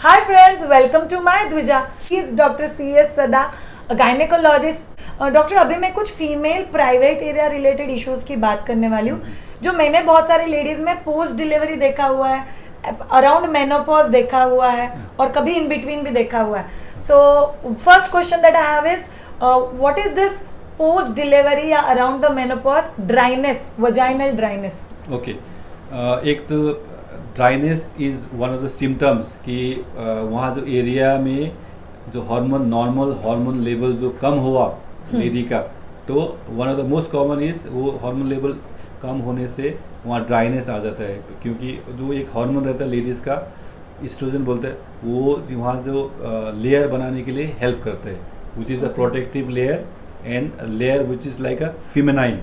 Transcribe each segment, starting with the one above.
Hi friends, welcome to my Dvija. He is Dr. C.S. Sada, a gynecologist. Doctor अभी मैं कुछ female private area related issues की बात करने वाली हूँ जो मैंने बहुत सारी लेडीज में पोस्ट डिलीवरी देखा हुआ है, अराउंड मेनोपॉज देखा हुआ है और कभी इन बिटवीन भी देखा हुआ है. So first question that I have is what is this post delivery या around the menopause dryness, vaginal dryness? Okay, एक तो dryness is one of the symptoms कि वहाँ जो एरिया में जो हार्मोन नॉर्मल हार्मोन लेवल जो कम हुआ लेडी का, तो one of the most common is वो हार्मोन लेवल कम होने से वहाँ ड्राइनेस आ जाता है. क्योंकि जो एक हार्मोन रहता है लेडीज़ का, एस्ट्रोजन बोलते हैं, वो वहाँ जो लेयर बनाने के लिए हेल्प करता है, which is a protective layer and layer which is like a feminine.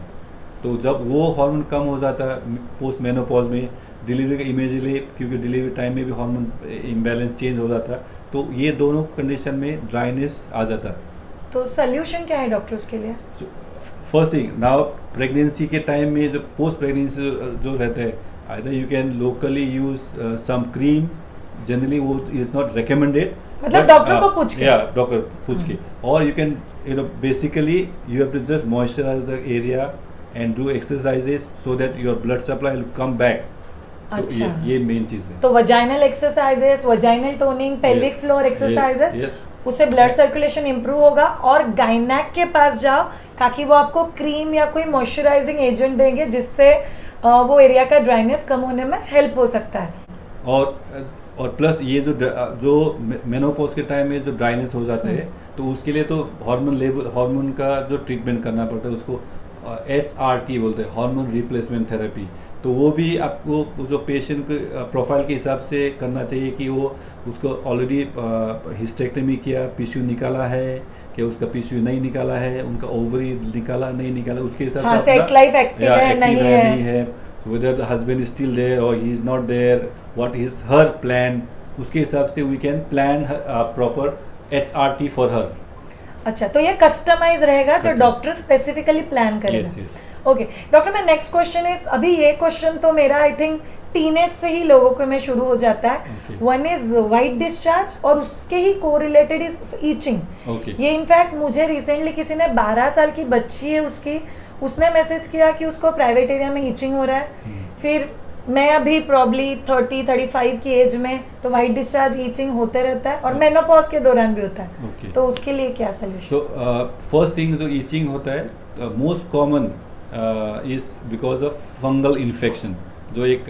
तो जब वो हार्मोन कम हो जाता है पोस्ट मेनोपॉज में, डिलीवरी का इमीडिएटली, क्योंकि डिलीवरी टाइम में भी हार्मोन इम्बैलेंस चेंज हो जाता है, तो ये दोनों कंडीशन में ड्राइनेस आ जाता है. तो सोल्यूशन क्या है डॉक्टर उसके लिए? फर्स्ट थिंग, नाउ प्रेगनेंसी के टाइम में जो पोस्ट प्रेगनेंसी जो रहता है, either you can locally use some cream, generally वो इज नॉट रिकमेंडेड, मतलब डॉक्टर को पूछ के, या डॉक्टर पूछ के, और you can basically you have to just moisturise the area and do exercises so that your blood supply will come back. अच्छा, ये मेन चीज है. तो vaginal exercises, vaginal toning, pelvic floor exercises, उससे ब्लड सर्कुलेशन इंप्रूव होगा. और gynaec के पास जाओ ताकि वो आपको क्रीम या कोई मॉइस्चराइजिंग एजेंट देंगे जिससे वो एरिया का ड्राइनेस कम होने में हेल्प हो सकता है. और प्लस ये जो मेनोपॉज के टाइम में जो ड्राइनेस हो जाता है, तो उसके लिए तो हार्मोन का जो ट्रीटमेंट करना पड़ता है, उसको HRT बोलते हैं, हार्मोन रिप्लेसमेंट थेरेपी. तो वो भी आपको जो पेशेंट के प्रोफाइल के हिसाब से करना चाहिए कि वो उसको ऑलरेडी हिस्टेक्टमी किया, पीसीयू निकाला है, कि उसका पीसीयू नहीं निकाला है, उनका ओवरी निकाला नहीं निकाला, उसके हिसाब से सेक्स लाइफ एक्टिव है नहीं है, whether the husband is still there or he is not there, what is her plan, उसके हिसाब से we can plan proper HRT for her. अच्छा, तो ये कस्टमाइज रहेगा जो डॉक्टर स्पेसिफिकली प्लान करेगा. ओके डॉक्टर, मैं नेक्स्ट क्वेश्चन इज, अभी ये क्वेश्चन तो मेरा आई थिंक टीनेज से ही लोगों को में शुरू हो जाता है. वन इज वाइट डिस्चार्ज और उसके ही कोरिलेटेड इज ईचिंग. ये इनफैक्ट मुझे रिसेंटली किसी ने 12 साल की बच्ची है उसकी, उसने मैसेज किया कि उसको प्राइवेट एरिया में ईचिंग हो रहा है. फिर मैं अभी प्रॉब्ली 30-35 की एज में, तो वाइट डिस्चार्ज ईचिंग होते रहता है और मेनोपॉज के दौरान भी होता है. तो उसके लिए क्या सोल्यूशन? तो फर्स्ट थिंग जो ईचिंग होता है, most common is because of fungal infection. जो एक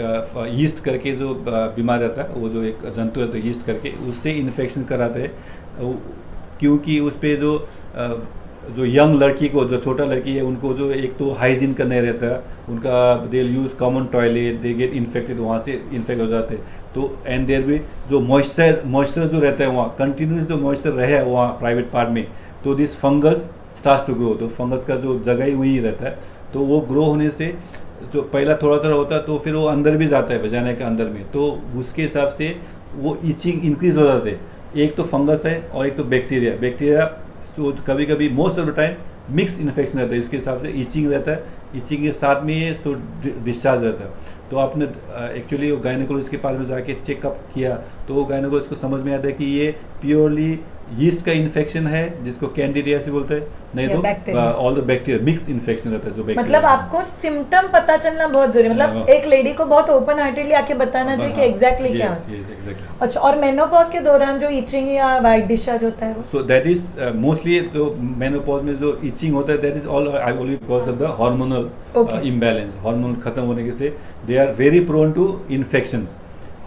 यीस्ट करके जो बीमार रहता है, वो जो एक जंतु रहता है यीस्ट करके, उससे इन्फेक्शन कराते हैं. क्योंकि उस पर जो यंग लड़की को, जो छोटा लड़की है, उनको जो एक तो हाइजीन का नहीं रहता है, उनका they use common toilet, they get infected, वहाँ से इन्फेक्ट हो जाते हैं. तो एंड देयर भी जो मॉइस्चर जो रहता है वहाँ कंटिन्यूस जो मॉइस्चर रहे वहाँ प्राइवेट पार्ट में, तो this fungus starts to grow. तो फंगस का जो जगह ही वही रहता है, तो वो ग्रो होने से जो पहला थोड़ा थोड़ा होता है, तो फिर वो अंदर भी जाता है वजाना के अंदर में, तो उसके हिसाब से वो ईचिंग इंक्रीज हो जाते हैं. एक तो फंगस है और एक तो बैक्टीरिया. तो कभी कभी most of the time mix infection रहता है, इसके हिसाब से ईचिंग रहता है. ईचिंग के साथ में तो डिस्चार्ज रहता है. तो आपने एक्चुअली गायनेकोलॉजिस्ट के पास में जाके चेकअप किया, तो वो गायनेकोलॉजिस्ट को समझ में आता है कि ये प्योरली यीस्ट का इन्फेक्शन है, जिसको कैंडिडियासिस बोलते हैं, नहीं तो all the bacteria mix infection रहता है. जो मतलब आपको सिम्टम पता चलना बहुत जरूरी, मतलब एक लेडी को बहुत ओपन हार्टेडली आके बताना चाहिए कि एग्जैक्टली क्या है. अच्छा, और मेनोपॉज के दौरान जो ईचिंग या वाइट डिस्चार्ज होता है, सो दैट इज मोस्टली जो मेनोपॉज में जो ईचिंग होता है, that is all only because of the hormonal imbalance. Hormone खत्म होने के से they are very prone to infections.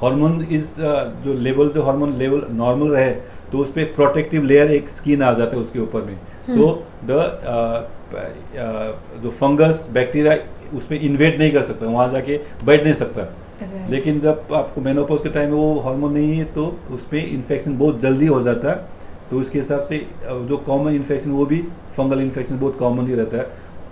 Hormone is जो हार्मोन लेवल नॉर्मल रहे, तो उस पर प्रोटेक्टिव लेयर एक स्किन आ जाता है उसके ऊपर में. सो द जो फंगस बैक्टीरिया उस पर इन्वेट नहीं कर सकता, वहाँ जाके बैठ नहीं सकता. लेकिन जब आपको मेनोपॉज के टाइम में वो हार्मोन नहीं है, तो उस पर इन्फेक्शन बहुत जल्दी हो जाता है. तो उसके हिसाब से जो कॉमन इन्फेक्शन, वो भी फंगल इन्फेक्शन बहुत कॉमन ही रहता है.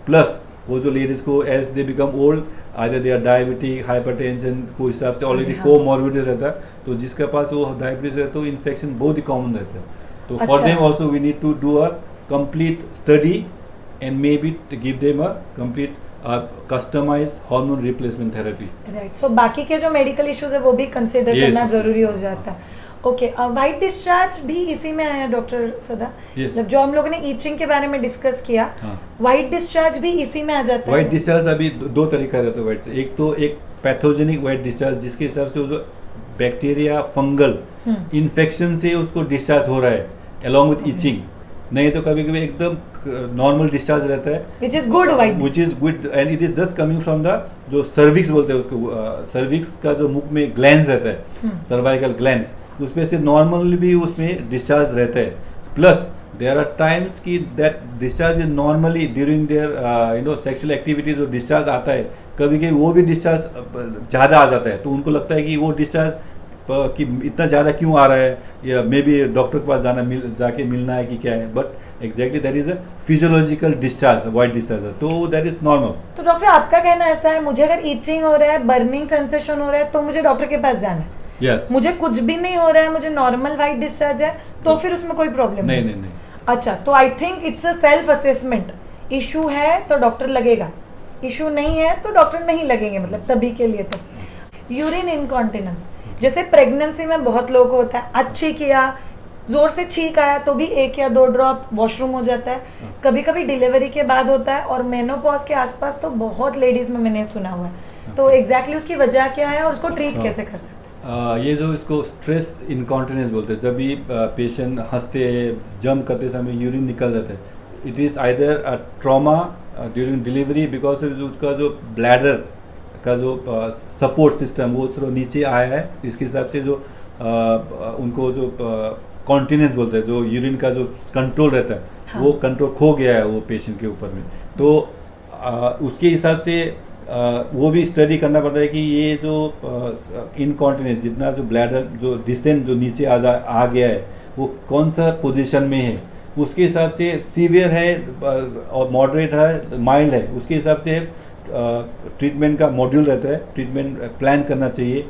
प्लस वो जो लेडीज को as they become old, either they are diabetic, hypertension को हिसाब से ऑलरेडी कोमॉर्बिडिटी रहता है, तो जिसके पास वो डायबिटीज रहता है, तो इन्फेक्शन बहुत ही कॉमन रहता है. तो for them also we need to do a complete study and may be give them a complete customize hormone replacement therapy. Right, so बाकी के जो मेडिकल इश्यूज है वो भी कंसिडर करना जरूरी हो जाता है. ओके, वाइट डिस्चार्ज भी इसी में आया डॉक्टर सदा? Yes. मतलब जो हम लोगों ने ईचिंग के बारे में डिस्कस किया, हाँ। वाइट डिस्चार्ज भी इसी में आ जाता है? वाइट डिस्चार्ज अभी दो तरीका रहता है वाइट से। एक तो एक पैथोजेनिक वाइट डिस्चार्ज, जिसके हिसाब से जो बैक्टीरिया फंगल इन्फेक्शन से उसको डिस्चार्ज हो रहा है अलॉन्ग विद ईचिंग। नहीं तो कभी कभी एकदम नॉर्मल डिस्चार्ज रहता है, which is good white, which is good, and it is just coming from the जो सर्विक्स बोलते हैं उसको, सर्विक्स का जो मुख में ग्लैंड रहता है, सर्वाइकल ग्लैंड, उसमें से नॉर्मली भी उसमें डिस्चार्ज रहता है। प्लस देयर आर टाइम्स कि that discharge is normally during their sexual activity, जो डिस्चार्ज आता है कभी कभी वो भी डिस्चार्ज ज़्यादा आ जाता है, तो उनको लगता है कि वो डिस्चार्ज कि इतना ज़्यादा क्यों आ रहा है, या मे बी डॉक्टर के पास जाके मिलना है कि क्या है, but exactly that is a physiological discharge, white discharge, तो दैट इज नॉर्मल। तो डॉक्टर आपका कहना ऐसा है, मुझे अगर ईचिंग हो रहा है, बर्निंग सेंसेशन हो रहा है, तो मुझे डॉक्टर के पास जाना है? Yes. मुझे कुछ भी नहीं हो रहा है, मुझे नॉर्मल वाइट डिस्चार्ज है, तो फिर उसमें कोई प्रॉब्लम नहीं। अच्छा, तो I think it's a self assessment. Issue है तो डॉक्टर लगेगा, इशू नहीं है तो डॉक्टर नहीं लगेंगे, मतलब तभी के लिए। तो यूरिन इनकॉन्टिनेंस जैसे प्रेगनेंसी में बहुत लोग को होता है, अच्छी किया, जोर से छींक आया तो भी 1 या 2 ड्रॉप वॉशरूम हो जाता है, कभी कभी डिलीवरी के बाद होता है, और मेनोपॉज के आसपास तो बहुत लेडीज में मैंने सुना हुआ है। तो एग्जैक्टली उसकी वजह क्या है और उसको ट्रीट कैसे कर सकते हैं? ये जो इसको स्ट्रेस इनकॉन्टिनेंस बोलते हैं, जब भी पेशेंट हंसते जंप करते समय यूरिन निकल जाता है, it is either a trauma during delivery, because उसका जो ब्लैडर का जो सपोर्ट सिस्टम वो थोड़ा नीचे आया है, इसके हिसाब से जो उनको जो कॉन्टिनेंस बोलते हैं, जो यूरिन का जो कंट्रोल रहता है, हाँ। वो कंट्रोल खो गया है वो पेशेंट के ऊपर में, तो उसके हिसाब से वो भी स्टडी करना पड़ता है कि ये जो इनकॉन्टिनेंस, जितना जो ब्लैडर जो डिसेंट जो नीचे आ गया है, वो कौन सा पोजीशन में है, उसके हिसाब से सीवियर है और मॉडरेट है, माइल्ड है, उसके हिसाब से ट्रीटमेंट का मॉड्यूल रहता है, ट्रीटमेंट प्लान करना चाहिए।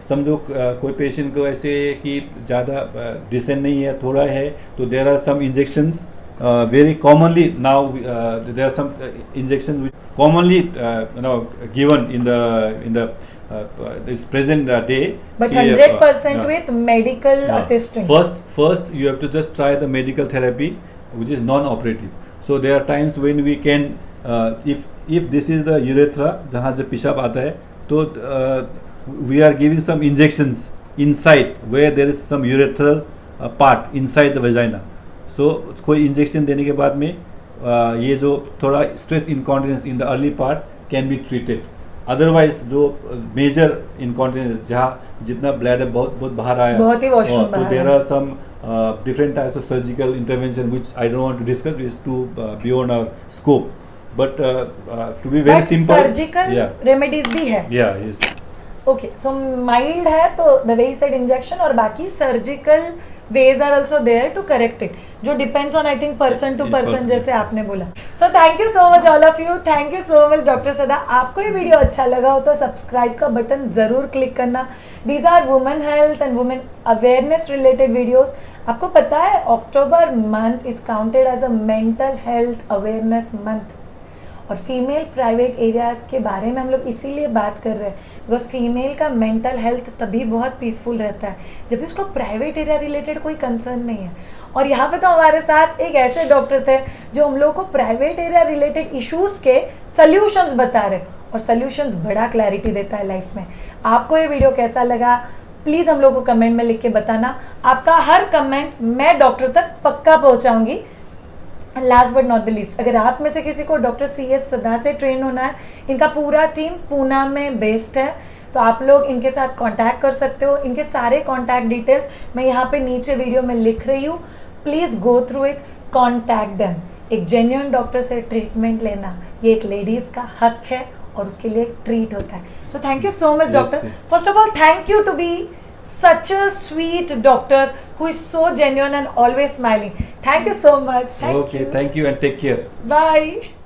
समझो कोई पेशेंट को ऐसे कि ज़्यादा डिसेंट नहीं है, थोड़ा है, तो there are some injections very commonly now there are some injections which commonly given in the this present day, but 100% with medical assistance. First you have to just try the medical therapy which is non-operative. So there are times when we can if this is the urethra जहाँ से पेशाब आता है, तो we are giving some injections inside where there is some urethral part inside the vagina. सो कोई injection देने के बाद में ये जो थोड़ा stress incontinence in the early part can be treated. Otherwise जो मेजर इनकॉन्टिनेंस जहाँ जितना ब्लैडर बहुत बाहर आया, बहुत ही वॉशरूम तो there are some different types of surgical intervention which I don't want to discuss, is too beyond our scope, but to be very simple surgical remedies भी है। यस, ओके, सो माइल्ड है तो the way he said injection, और बाकी surgical ways are also there to correct it, जो depends on I think person to person, जैसे आपने बोला। So thank you so much all of you, thank you so much doctor सदा। आपको ये video अच्छा लगा हो तो सब्सक्राइब का बटन ज़रूर क्लिक करना। These are women health and women awareness related videos। आपको पता है October month is counted as a mental health awareness month, और फीमेल प्राइवेट एरियाज़ के बारे में हम लोग इसीलिए बात कर रहे हैं बिकॉज फीमेल का मेंटल हेल्थ तभी बहुत पीसफुल रहता है जब भी उसको प्राइवेट एरिया रिलेटेड कोई कंसर्न नहीं है। और यहाँ पे तो हमारे साथ एक ऐसे डॉक्टर थे जो हम लोग को प्राइवेट एरिया रिलेटेड इश्यूज़ के सल्यूशंस बता रहे, और सल्यूशंस बड़ा क्लैरिटी देता है लाइफ में। आपको ये वीडियो कैसा लगा प्लीज़ हम लोग को कमेंट में लिख के बताना। आपका हर कमेंट मैं डॉक्टर तक पक्का पहुँचाऊँगी। Last but not the least, अगर आप में से किसी को डॉक्टर CS सदा से ट्रेन होना है, इनका पूरा टीम पूना में बेस्ड है, तो आप लोग इनके साथ कांटेक्ट कर सकते हो। इनके सारे कांटेक्ट डिटेल्स मैं यहाँ पे नीचे वीडियो में लिख रही हूँ, please go through it, contact them. एक जेन्युइन डॉक्टर से ट्रीटमेंट लेना ये एक लेडीज़ का हक है और उसके लिए एक ट्रीट होता है। So thank you so much doctor. First of all thank you to be such a sweet doctor who is so genuine and always smiling. Thank you so much. Thank you and take care. Bye.